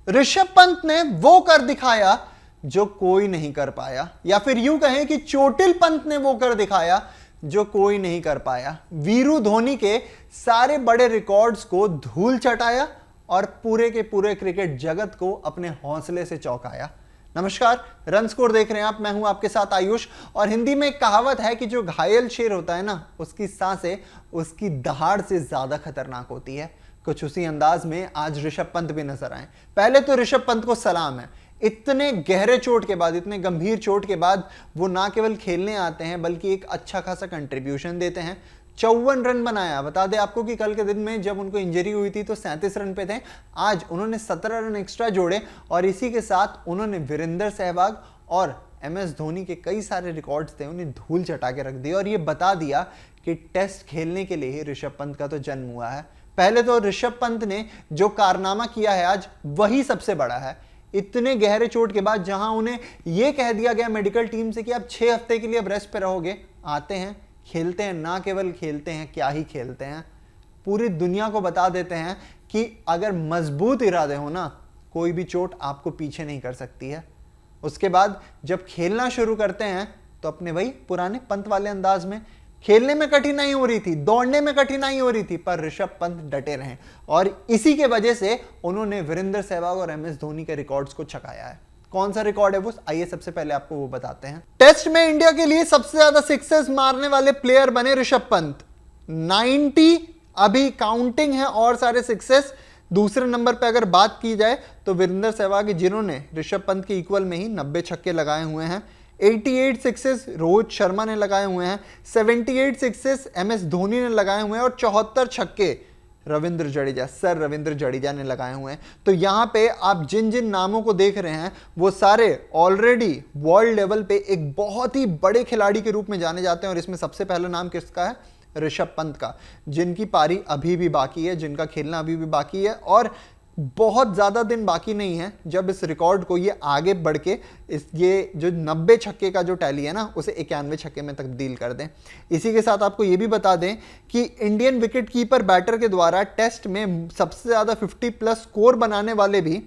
ऋषभ पंत ने वो कर दिखाया जो कोई नहीं कर पाया, या फिर यूं कहें कि चोटिल पंत ने वो कर दिखाया जो कोई नहीं कर पाया। वीरू धोनी के सारे बड़े रिकॉर्ड्स को धूल चटाया और पूरे के पूरे क्रिकेट जगत को अपने हौसले से चौंकाया। नमस्कार, रन स्कोर देख रहे हैं आप, मैं हूं आपके साथ आयुष। और हिंदी में एक कहावत है कि जो घायल शेर होता है ना, उसकी सांसें उसकी दहाड़ से ज्यादा खतरनाक होती है। कुछ उसी अंदाज में आज ऋषभ पंत भी नजर आए। पहले तो ऋषभ पंत को सलाम है, इतने गहरे चोट के बाद, इतने गंभीर चोट के बाद वो ना केवल खेलने आते हैं बल्कि एक अच्छा खासा कंट्रीब्यूशन देते हैं। 54 रन बनाया। बता दें आपको कि कल के दिन में जब उनको इंजरी हुई थी तो 37 रन पे थे। आज उन्होंने 17 रन एक्स्ट्रा जोड़े और इसी के साथ उन्होंने वीरेंद्र सहवाग और MS धोनी के कई सारे रिकॉर्ड्स थे उन्हें धूल चटा के रख दिया और ये बता दिया कि टेस्ट खेलने के लिए ही ऋषभ पंत का तो जन्म हुआ है। पहले तो ऋषभ पंत ने जो कारनामा किया है आज, वही सबसे बड़ा है। इतने गहरे चोट के बाद जहां उन्हें यह कह दिया गया मेडिकल टीम से कि आप 6 हफ्ते के लिए अब रेस्ट पे रहोगे, आते हैं, खेलते हैं। ना केवल खेलते हैं, क्या ही खेलते हैं, पूरी दुनिया को बता देते हैं कि अगर मजबूत इरादे हो ना, कोई भी चोट आपको पीछे नहीं कर सकती है। उसके बाद जब खेलना शुरू करते हैं तो अपने वही पुराने पंत वाले अंदाज में, खेलने में कठिनाई हो रही थी, दौड़ने में कठिनाई हो रही थी, पर ऋषभ पंत डटे रहे और इसी के वजह से उन्होंने वीरेंद्र सहवाग और MS धोनी के रिकॉर्ड्स को छकाया है। कौन सा रिकॉर्ड है वो, आइए सबसे पहले आपको वो बताते हैं। टेस्ट में इंडिया के लिए सबसे ज्यादा सिक्सेस मारने वाले प्लेयर बने ऋषभ पंत, 90 अभी काउंटिंग है और सारे सिक्सेस। दूसरे नंबर पे अगर बात की जाए तो वीरेंद्र सहवाग, जिन्होंने ऋषभ पंत के इक्वल में ही 90 छक्के लगाए हुए हैं। 88 सिक्सेस रोहित शर्मा ने लगाए हुए हैं, 78 सिक्सेस MS धोनी ने लगाए हुए हैं और 74 छक्के रविंद्र जडेजा, सर रविंद्र जडेजा ने लगाए हुए हैं। तो यहां पे आप जिन जिन नामों को देख रहे हैं वो सारे ऑलरेडी वर्ल्ड लेवल पे एक बहुत ही बड़े खिलाड़ी के रूप में जाने जाते हैं। और इसमें सबसे पहला नाम किसका है? ऋषभ पंत का, जिनकी पारी अभी भी बाकी है, जिनका खेलना अभी भी बाकी है और बहुत ज्यादा दिन बाकी नहीं है जब इस रिकॉर्ड को ये आगे बढ़ के ये जो 90 छक्के का जो टैली है ना, उसे 91 छक्के में तब्दील कर दें। इसी के साथ आपको ये भी बता दें कि इंडियन विकेट कीपर बैटर के द्वारा टेस्ट में सबसे ज्यादा 50+ स्कोर बनाने वाले भी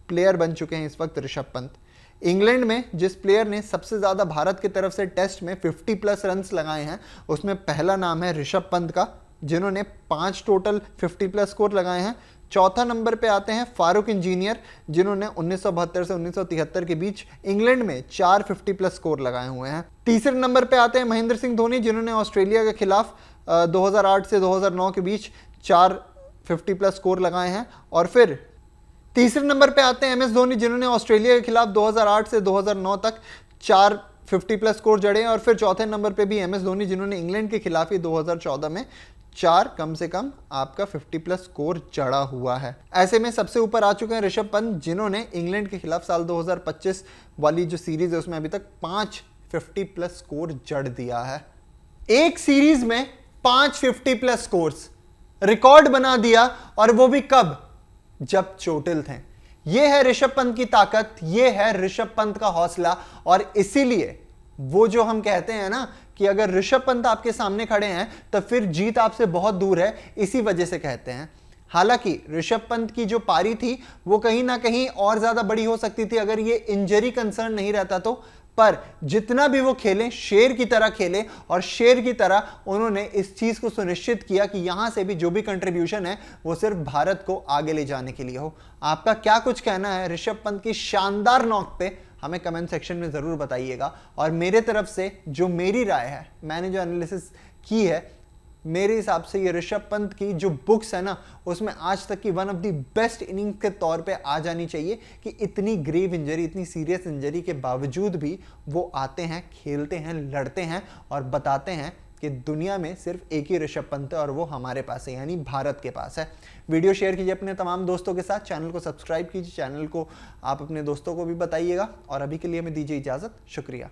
प्लेयर बन चुके हैं इस वक्त ऋषभ पंत। इंग्लैंड में जिस प्लेयर ने सबसे ज्यादा भारत की तरफ से टेस्ट में 50+ रन लगाए हैं, उसमें पहला नाम है ऋषभ पंत का, जिन्होंने 5 टोटल 50+ स्कोर लगाए हैं। चौथा नंबर पे आते हैं फारूक इंजीनियर, जिन्होंने 1972 से 1973 के बीच इंग्लैंड में 4 50+ स्कोर लगाए हुए हैं। तीसरे नंबर पे आते हैं महेंद्र सिंह धोनी, जिन्होंने ऑस्ट्रेलिया के खिलाफ 2008 से 2009 के बीच 4 50+ स्कोर लगाए हैं। और फिर तीसरे नंबर पे आते हैं MS धोनी, जिन्होंने ऑस्ट्रेलिया के खिलाफ 2008 से 2009 तक 4 50+ स्कोर जड़े। और फिर चौथे नंबर पे भी MS धोनी, जिन्होंने इंग्लैंड के खिलाफ ही 2014 में 4 कम से कम आपका 50+ स्कोर जड़ा हुआ है। ऐसे में सबसे ऊपर आ चुके हैं ऋषभ पंत, जिन्होंने इंग्लैंड के खिलाफ साल 2025 वाली जो सीरीज है उसमें अभी तक 5 50+ स्कोर जड़ दिया है। एक सीरीज में 5 50+ स्कोर्स रिकॉर्ड बना दिया, और वो भी कब? जब चोटिल थे। ये है ऋषभ पंत की ताकत, ये है ऋषभ पंत का हौसला। और इसीलिए वो जो हम कहते हैं ना कि अगर ऋषभ पंत आपके सामने खड़े हैं तो फिर जीत आपसे बहुत दूर है, इसी वजह से कहते हैं। हालांकि ऋषभ पंत की जो पारी थी वो कहीं ना कहीं और ज्यादा बड़ी हो सकती थी अगर ये इंजरी कंसर्न नहीं रहता तो, पर जितना भी वो खेले, शेर की तरह खेले और शेर की तरह उन्होंने इस चीज को सुनिश्चित किया कि यहां से भी जो भी कंट्रीब्यूशन है वो सिर्फ भारत को आगे ले जाने के लिए हो। आपका क्या कुछ कहना है ऋषभ पंत की शानदार नॉक पे, हमें कमेंट सेक्शन में जरूर बताइएगा। और मेरे तरफ से जो मेरी राय है, मैंने जो एनालिसिस की है, मेरे हिसाब से ये ऋषभ पंत की जो बुक्स है ना, उसमें आज तक की one of the best innings के तौर पे आ जानी चाहिए कि इतनी ग्रेव इंजरी, इतनी सीरियस इंजरी के बावजूद भी वो आते हैं, खेलते हैं, लड़ते हैं और बताते हैं कि दुनिया में सिर्फ एक ही ऋषभ पंत है और वो हमारे पास है, यानी भारत के पास है। वीडियो शेयर कीजिए अपने तमाम दोस्तों के साथ, चैनल को सब्सक्राइब कीजिए, चैनल को आप अपने दोस्तों को भी बताइएगा। और अभी के लिए हमें दीजिए इजाजत, शुक्रिया।